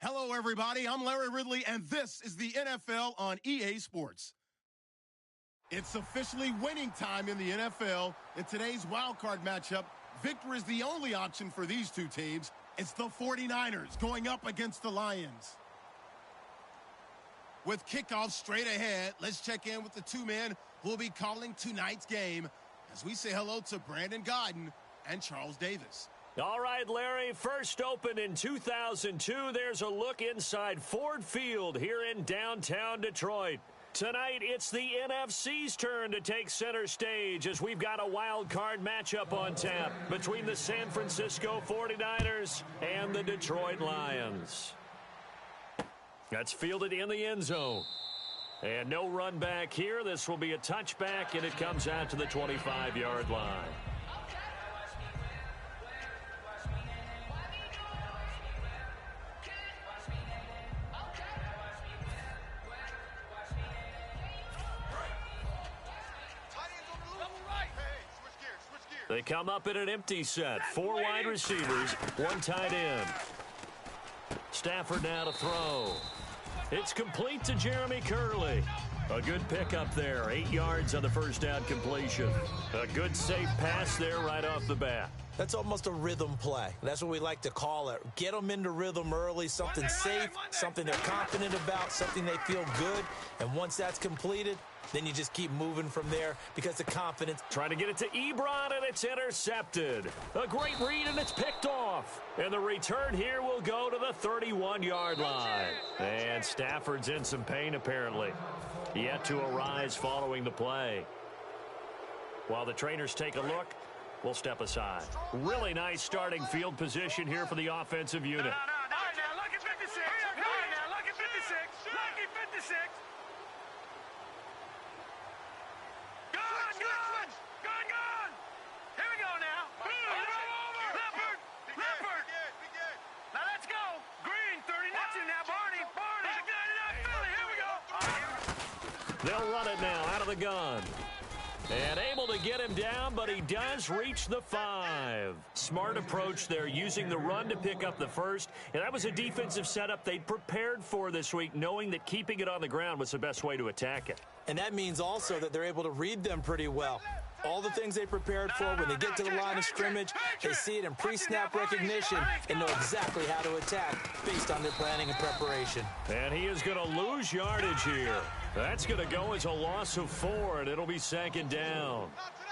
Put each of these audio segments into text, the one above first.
Hello, everybody. I'm Larry Ridley, and this is the NFL on EA Sports. It's officially winning time in the NFL. In today's wildcard matchup, victory is the only option for these two teams. It's the 49ers going up against the Lions. With kickoff straight ahead, let's check in with the two men who will be calling tonight's game as we say hello to Brandon Godden and Charles Davis. All right, Larry, first opened in 2002. There's a look inside Ford Field here in downtown Detroit. Tonight, it's the NFC's turn to take center stage as we've got a wild card matchup on tap between the San Francisco 49ers and the Detroit Lions. That's fielded in the end zone. And no run back here. This will be a touchback, and it comes out to the 25-yard line. They come up in an empty set. 4 wide receivers, 1 tight end. Stafford now to throw. It's complete to Jeremy Curley. A good pickup there. 8 yards on the first down completion. A good safe pass there right off the bat. That's almost a rhythm play. That's what we like to call it. Get them into rhythm early, something safe, something they're confident about, something they feel good. And once that's completed, then you just keep moving from there because the confidence. Trying to get it to Ebron, and it's intercepted. A great read, and it's picked off. And the return here will go to the 31-yard line. And Stafford's in some pain, apparently. Yet to arise following the play. While the trainers take a look, we'll step aside. Really nice starting field position here for the offensive unit. No. All right, now, look at 56. All right, now, look at 56. Look at 56. Gone. Here we go now. Leopard. Now, let's go. Green, 30. Watching now, Barney. Philly. Here we go. They'll run it now out of the gun. And able to get him down, but he does reach the 5. Smart approach there, using the run to pick up the first. And that was a defensive setup they'd prepared for this week, knowing that keeping it on the ground was the best way to attack it. And that means also that they're able to read them pretty well. All the things they prepared for, when they get to the line of scrimmage, they see it in pre-snap recognition and know exactly how to attack based on their planning and preparation. And he is going to lose yardage here. That's going to go as a loss of 4, and it'll be second down.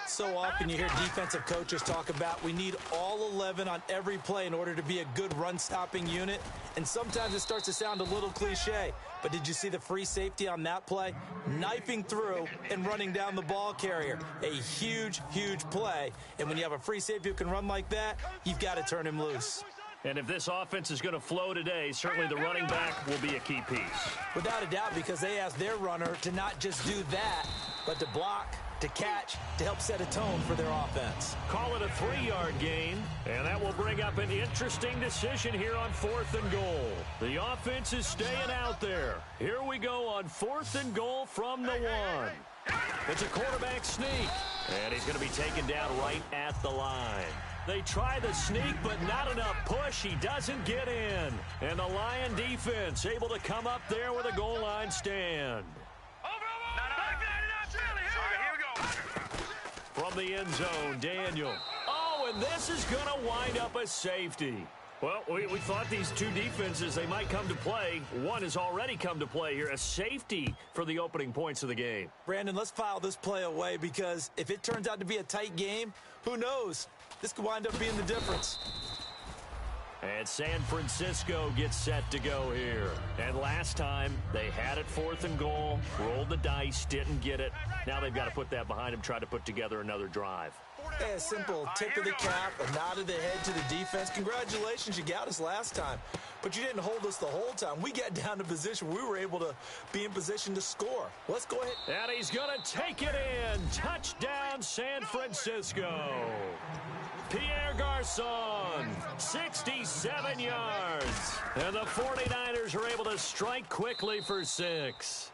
So often you hear defensive coaches talk about we need all 11 on every play in order to be a good run-stopping unit. And sometimes it starts to sound a little cliche. But did you see the free safety on that play? Knifing through and running down the ball carrier. A huge play. And when you have a free safety who can run like that, you've got to turn him loose. And if this offense is going to flow today, certainly the running back will be a key piece. Without a doubt, because they asked their runner to not just do that, but to block, to catch, to help set a tone for their offense. Call it a 3-yard gain, and that will bring up an interesting decision here on 4th and goal. The offense is staying out there. Here we go on 4th and goal from the 1. It's a quarterback sneak, and he's going to be taken down right at the line. They try the sneak, but not enough push. He doesn't get in. And the Lion defense able to come up there with a goal line stand. Here we go. From the end zone, Daniel. Oh, and this is going to wind up a safety. Well, we thought these two defenses, they might come to play. One has already come to play here, a safety for the opening points of the game. Brandon, let's file this play away because if it turns out to be a tight game, who knows? This could wind up being the difference. And San Francisco gets set to go here. And last time, they had it 4th and goal, rolled the dice, didn't get it. Now they've got to put that behind them, try to put together another drive. A simple tip of the cap, a nod of the head to the defense. Congratulations, you got us last time. But you didn't hold us the whole time. We got down to position. We were able to be in position to score. Let's go ahead. And he's going to take it in. Touchdown, San Francisco. Pierre Garçon, 67 yards. And the 49ers are able to strike quickly for 6.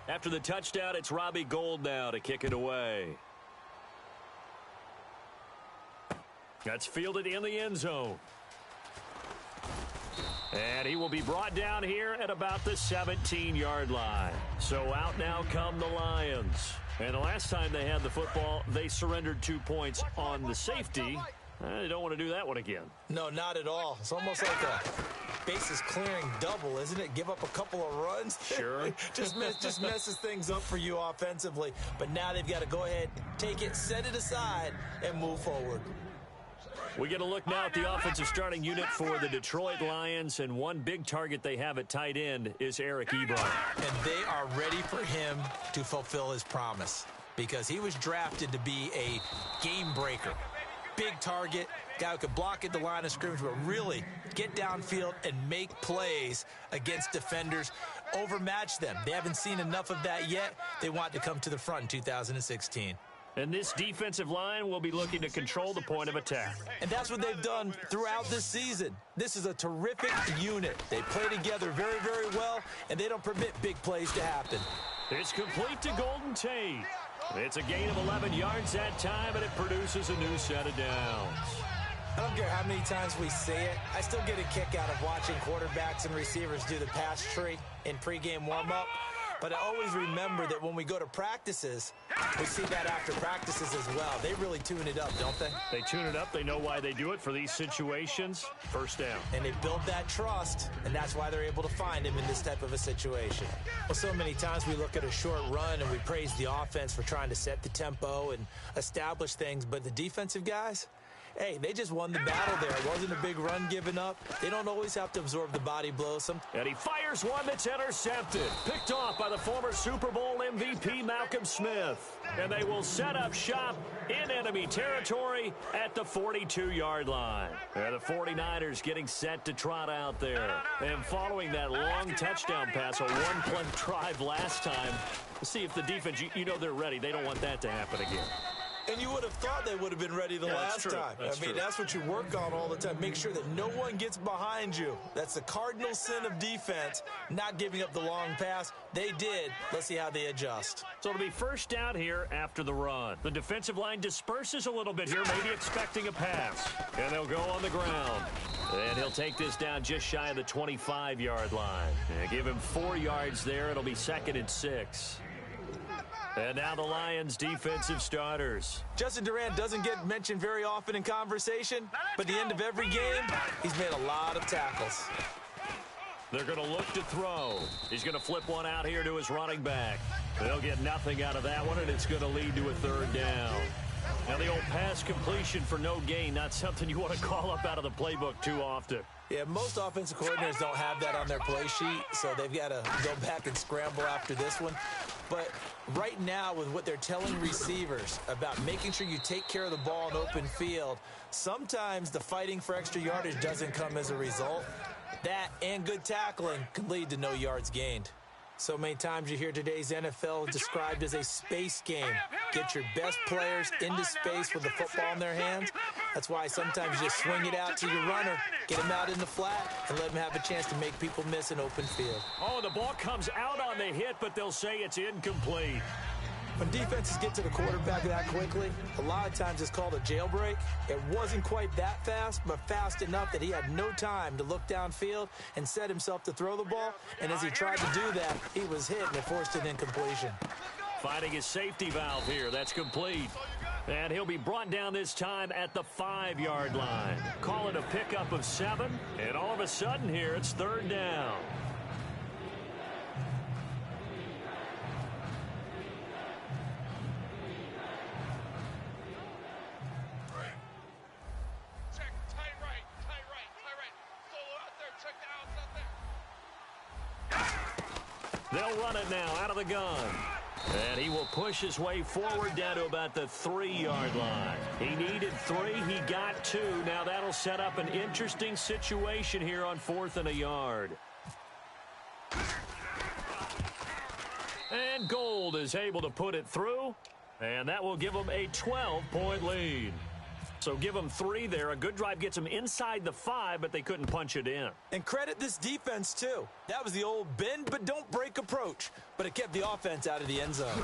After the touchdown, it's Robbie Gould now to kick it away. That's fielded in the end zone. And he will be brought down here at about the 17-yard line. So out now come the Lions. And the last time they had the football, they surrendered 2 points on the safety. They don't want to do that one again. No, not at all. It's almost like a bases clearing double, isn't it? Give up a couple of runs. Sure. just messes things up for you offensively. But now they've got to go ahead, take it, set it aside, and move forward. We get a look now at the offensive starting unit for the Detroit Lions, and one big target they have at tight end is Eric Ebron. And they are ready for him to fulfill his promise because he was drafted to be a game breaker. Big target, guy who could block at the line of scrimmage, but really get downfield and make plays against defenders, overmatch them. They haven't seen enough of that yet. They want to come to the front in 2016. And this defensive line will be looking to control the point of attack. And that's what they've done throughout this season. This is a terrific unit. They play together very, very well, and they don't permit big plays to happen. It's complete to Golden Tate. It's a gain of 11 yards that time, and it produces a new set of downs. I don't care how many times we say it. I still get a kick out of watching quarterbacks and receivers do the pass tree in pregame warm-up. But I always remember that when we go to practices, we see that after practices as well. They really tune it up, don't they? They tune it up. They know why they do it for these situations. First down. And they build that trust, and that's why they're able to find him in this type of a situation. Well, so many times we look at a short run and we praise the offense for trying to set the tempo and establish things, but the defensive guys, hey, they just won the battle there. It wasn't a big run given up. They don't always have to absorb the body blows. And he fires one that's intercepted. Picked off by the former Super Bowl MVP Malcolm Smith. And they will set up shop in enemy territory at the 42-yard line. And the 49ers getting set to trot out there. And following that long touchdown pass, a one-play drive last time, see if the defense, you know they're ready. They don't want that to happen again. And you would have thought they would have been ready the last time. That's what you work on all the time. Make sure that no one gets behind you. That's the cardinal sin of defense, not giving up the long pass. They did. Let's see how they adjust. So it'll be first down here after the run. The defensive line disperses a little bit here, maybe expecting a pass. And they'll go on the ground. And he'll take this down just shy of the 25-yard line. And give him 4 yards there. It'll be 2nd and 6. And now the Lions' defensive starters. Justin Durant doesn't get mentioned very often in conversation, but at the end of every game, he's made a lot of tackles. They're going to look to throw. He's going to flip one out here to his running back. They'll get nothing out of that one, and it's going to lead to a 3rd down. Now the old pass completion for no gain, not something you want to call up out of the playbook too often. Yeah, most offensive coordinators don't have that on their play sheet, so they've got to go back and scramble after this one. But right now, with what they're telling receivers about making sure you take care of the ball in open field, sometimes the fighting for extra yardage doesn't come as a result. That and good tackling can lead to no yards gained. So many times you hear today's NFL described as a space game. Get your best players into space with the football in their hands. That's why sometimes you just swing it out to your runner, get him out in the flat, and let him have a chance to make people miss an open field. Oh, the ball comes out on the hit, but they'll say it's incomplete. When defenses get to the quarterback that quickly, a lot of times it's called a jailbreak. It wasn't quite that fast, but fast enough that he had no time to look downfield and set himself to throw the ball. And as he tried to do that, he was hit and it forced an incompletion. Finding his safety valve here. That's complete. And he'll be brought down this time at the 5-yard line. Call it a pickup of 7. And all of a sudden here, it's 3rd down. They'll run it now out of the gun. And he will push his way forward down to about the 3-yard line. He needed 3. He got 2. Now that'll set up an interesting situation here on 4th and a yard. And Gold is able to put it through. And that will give them a 12-point lead. So give them 3 there. A good drive gets them inside the 5, but they couldn't punch it in. And credit this defense, too. That was the old bend but don't break approach, but it kept the offense out of the end zone.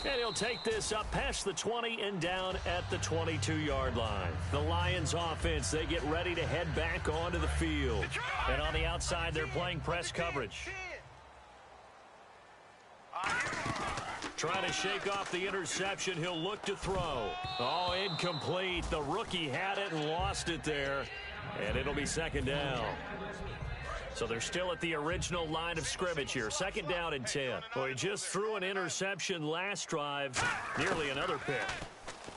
And he'll take this up past the 20 and down at the 22-yard line. The Lions offense, they get ready to head back onto the field. And on the outside, they're playing press coverage. Trying to shake off the interception. He'll look to throw. Oh, incomplete. The rookie had it and lost it there. And it'll be second down. So they're still at the original line of scrimmage here. Second down and 10. Well, he just threw an interception last drive. Nearly another pick.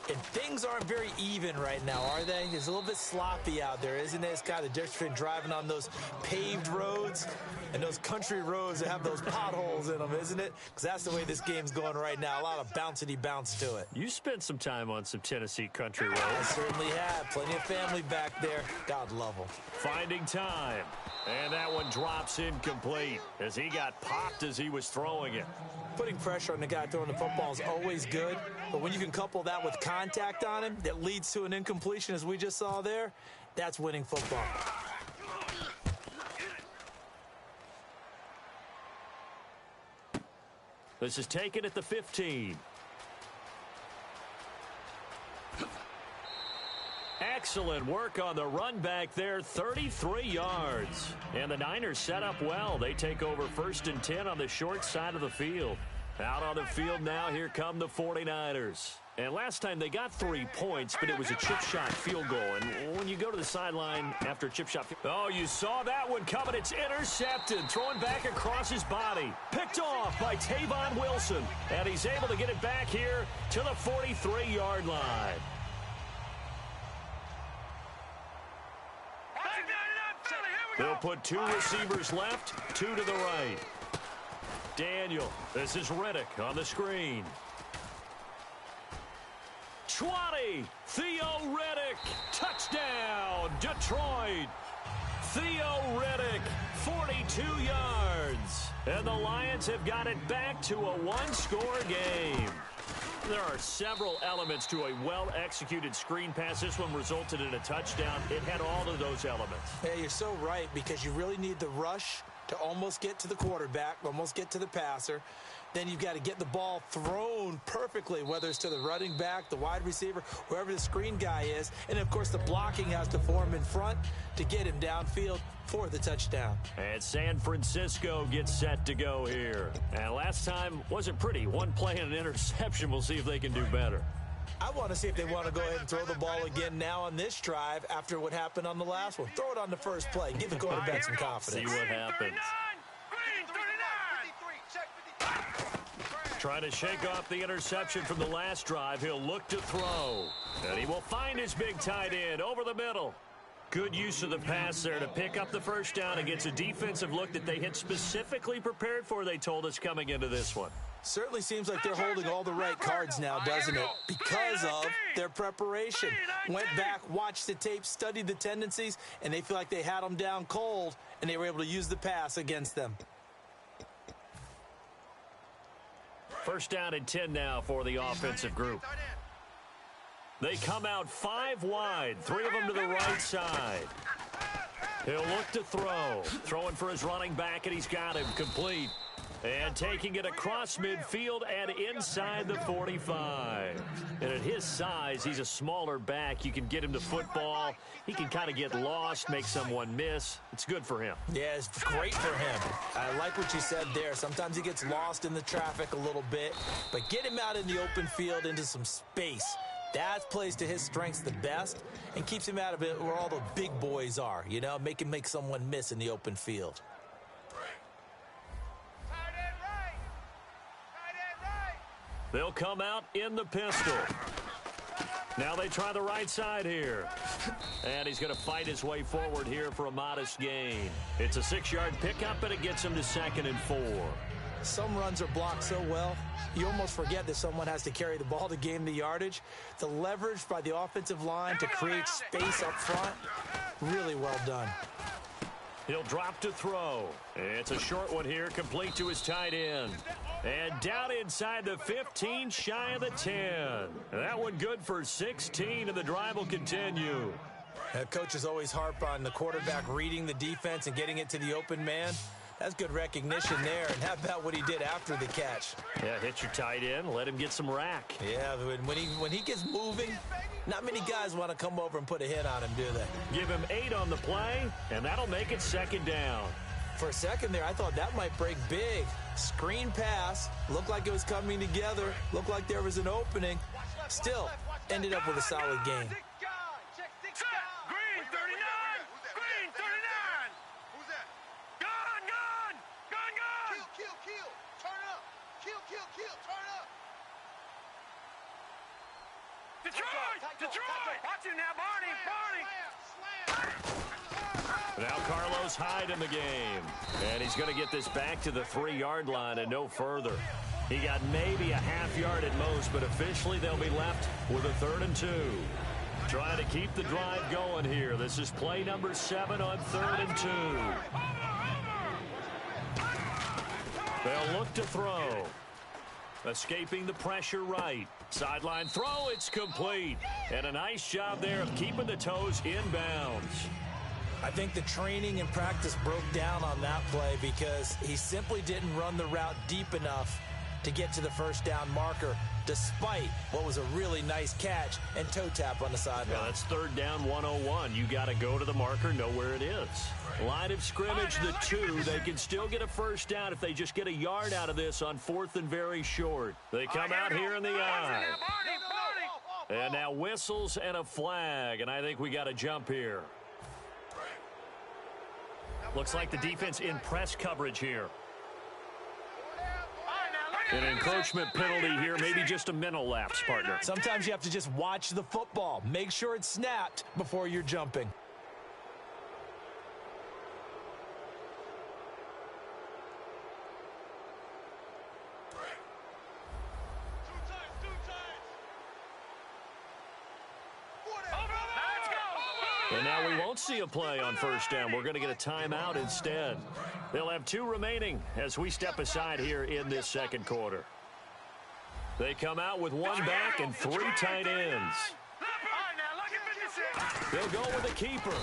And things aren't very even right now, are they? It's a little bit sloppy out there, isn't it? It's kind of different between driving on those paved roads and those country roads that have those potholes in them, isn't it? Because that's the way this game's going right now. A lot of bouncy bounce to it. You spent some time on some Tennessee country roads. I certainly have. Plenty of family back there. God love them. Finding time. And that one drops incomplete as he got popped as he was throwing it. Putting pressure on the guy throwing the football is always good, but when you can couple that with contact on him that leads to an incompletion, as we just saw there, that's winning football. This is taken at the 15. Excellent work on the run back there, 33 yards. And the Niners set up well. They take over 1st and 10 on the short side of the field. Out on the field now, here come the 49ers. And last time they got 3 points, but it was a chip shot field goal. And when you go to the sideline after a chip shot field goal, oh, you saw that one coming. It's intercepted, throwing back across his body. Picked off by Tavon Wilson. And he's able to get it back here to the 43-yard line. They'll put 2 receivers left, 2 to the right. Daniel, this is Riddick on the screen. 20, Theo Riddick, touchdown, Detroit. Theo Riddick, 42 yards. And the Lions have got it back to a one-score game. There are several elements to a well-executed screen pass. This one resulted in a touchdown. It had all of those elements. Yeah, you're so right, because you really need the rush to almost get to the quarterback, almost get to the passer. Then you've got to get the ball thrown perfectly, whether it's to the running back, the wide receiver, wherever the screen guy is. And, of course, the blocking has to form in front to get him downfield for the touchdown. And San Francisco gets set to go here. And last time wasn't pretty. One play and an interception. We'll see if they can do better. I want to see if they want to go ahead and throw the ball again now on this drive after what happened on the last one. Throw it on the first play. Give the quarterback some confidence. See what happens. Trying to shake off the interception from the last drive. He'll look to throw. And he will find his big tight end over the middle. Good use of the pass there to pick up the first down against a defensive look that they had specifically prepared for, they told us, coming into this one. Certainly seems like they're holding all the right cards now, doesn't it? Because of their preparation. Went back, watched the tape, studied the tendencies, and they feel like they had them down cold, and they were able to use the pass against them. First down and 10 now for the offensive group. They come out 5 wide, 3 of them to the right side. He'll look to throw. Throwing for his running back, and he's got him complete. And taking it across midfield and inside the 45. And at his size, he's a smaller back. You can get him the football. He can kind of get lost, make someone miss. It's good for him. Yeah, it's great for him. I like what you said there. Sometimes he gets lost in the traffic a little bit. But get him out in the open field into some space. That plays to his strengths the best and keeps him out of it where all the big boys are. You know, make him make someone miss in the open field. They'll come out in the pistol. Now they try the right side here. And he's going to fight his way forward here for a modest gain. It's a 6-yard pickup, and it gets him to 2nd and 4. Some runs are blocked so well, you almost forget that someone has to carry the ball to gain the yardage. The leverage by the offensive line to create space up front, really well done. He'll drop to throw. It's a short one here, complete to his tight end. And down inside the 15, shy of the 10. That one good for 16, and the drive will continue. Coaches always harp on the quarterback reading the defense and getting it to the open man. That's good recognition there. And how about what he did after the catch? Yeah, hit your tight end, let him get some rack. Yeah, when he gets moving, not many guys want to come over and put a hit on him, do they? Give him 8 on the play, and that'll make it 2nd down. For a second there, I thought that might break big. Screen pass, looked like it was coming together, looked like there was an opening. Still, ended up with a solid game. Green 39! Green 39! Who's that? Gun! Gun! Gun! Gun! Kill! Turn up! Kill! Turn up! Detroit! Watch him now, Barney! Now Carlos Hyde in the game. And he's going to get this back to the 3-yard line and no further. He got maybe a half yard at most, but officially they'll be left with a 3rd and 2. Trying to keep the drive going here. This is play number 7 on 3rd and 2. They'll look to throw. Escaping the pressure right. Sideline throw, it's complete. And a nice job there of keeping the toes inbounds. I think the training and practice broke down on that play because he simply didn't run the route deep enough to get to the 1st down marker, despite what was a really nice catch and toe tap on the sideline. Yeah, that's 3rd down 101. You got to go to the marker, know where it is. Line of scrimmage, the 2. They can still get a 1st down if they just get a yard out of this on 4th and very short. They come out here in the eye. And now whistles and a flag, and I think we got a jump here. Looks like the defense in press coverage here. An encroachment penalty here, maybe just a mental lapse, partner. Sometimes you have to just watch the football. Make sure it's snapped before you're jumping. And now we won't see a play on 1st down. We're going to get a timeout instead. They'll have 2 remaining as we step aside here in this 2nd quarter. They come out with 1 back and 3 tight ends. They'll go with a keeper.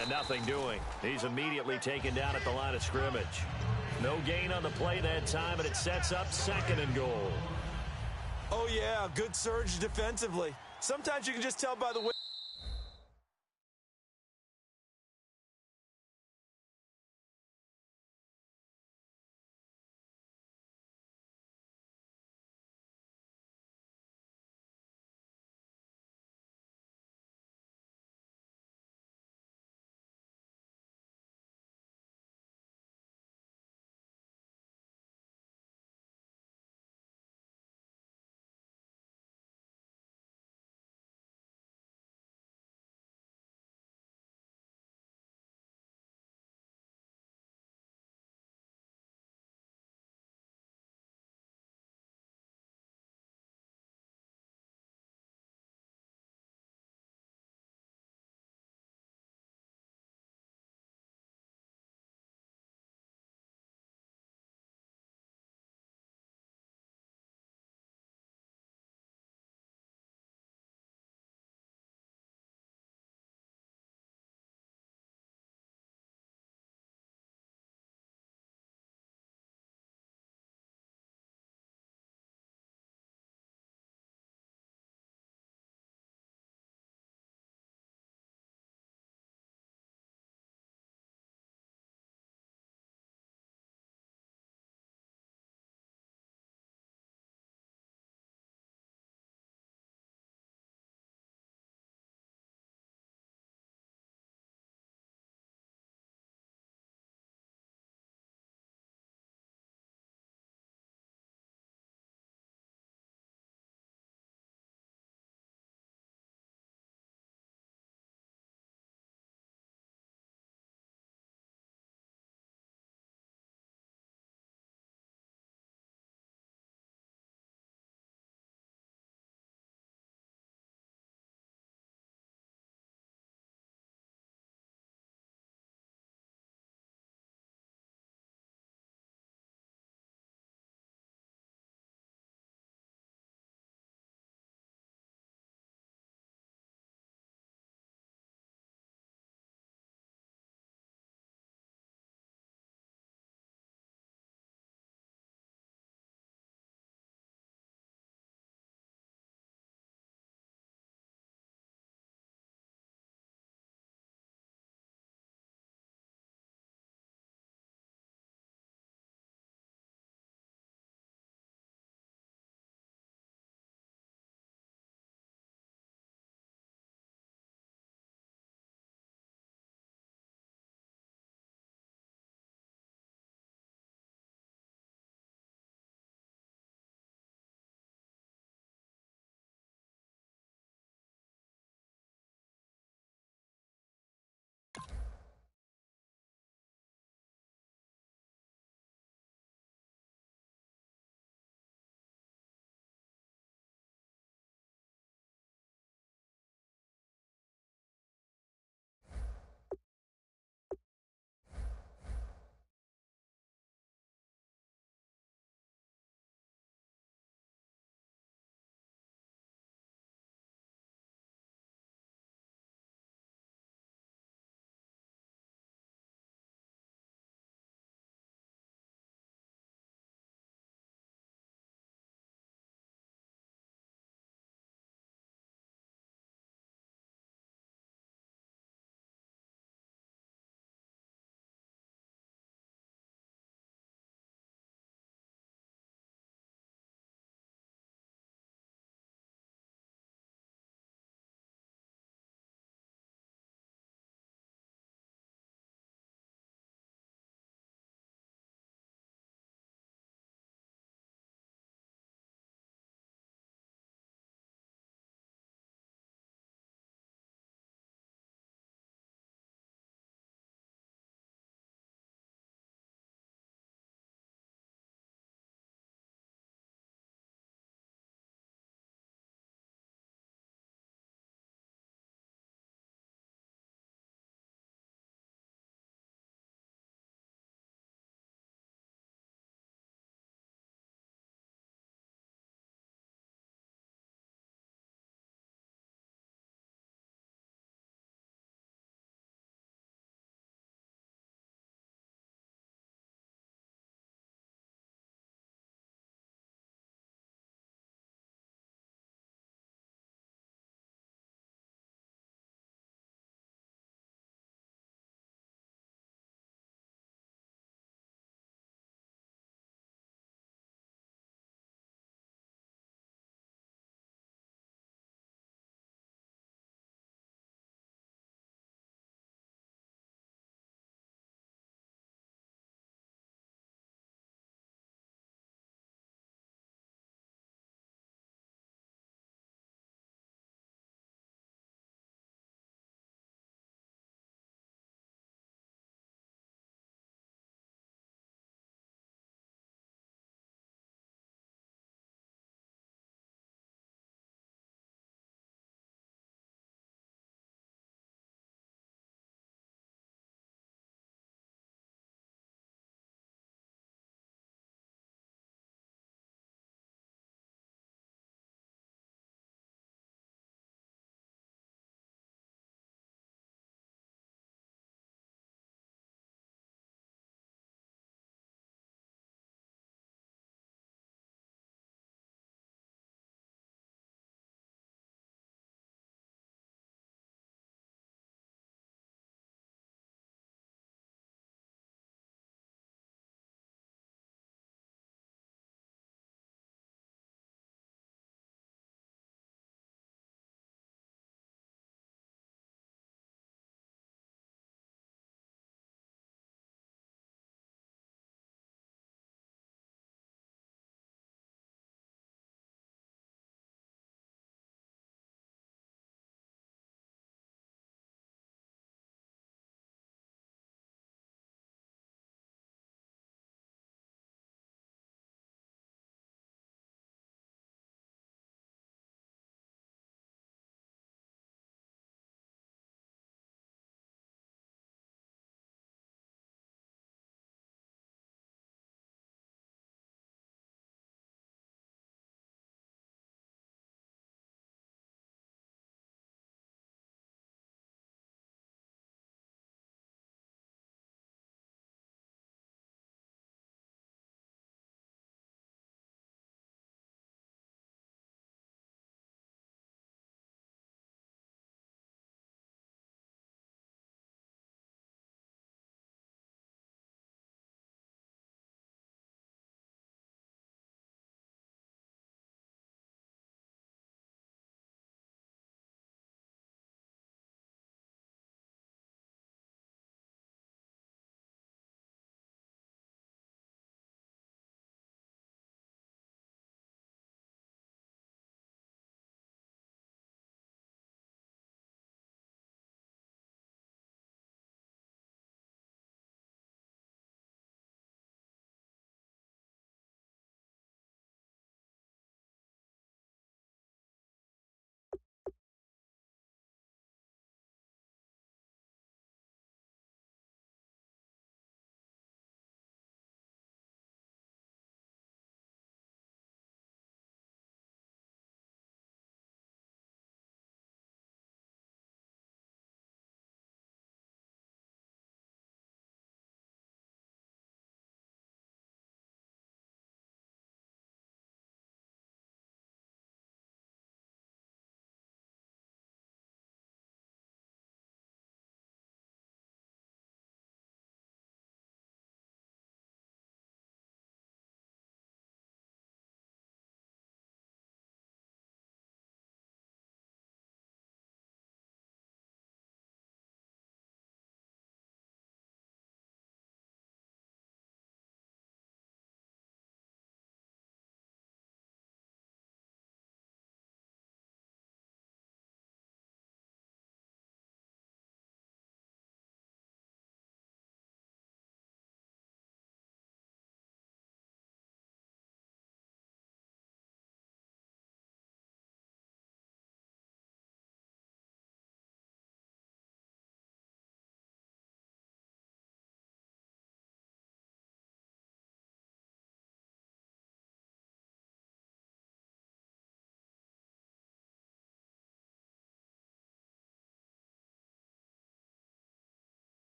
And nothing doing. He's immediately taken down at the line of scrimmage. No gain on the play that time, and it sets up 2nd and goal. Oh, yeah, good surge defensively. Sometimes you can just tell by the way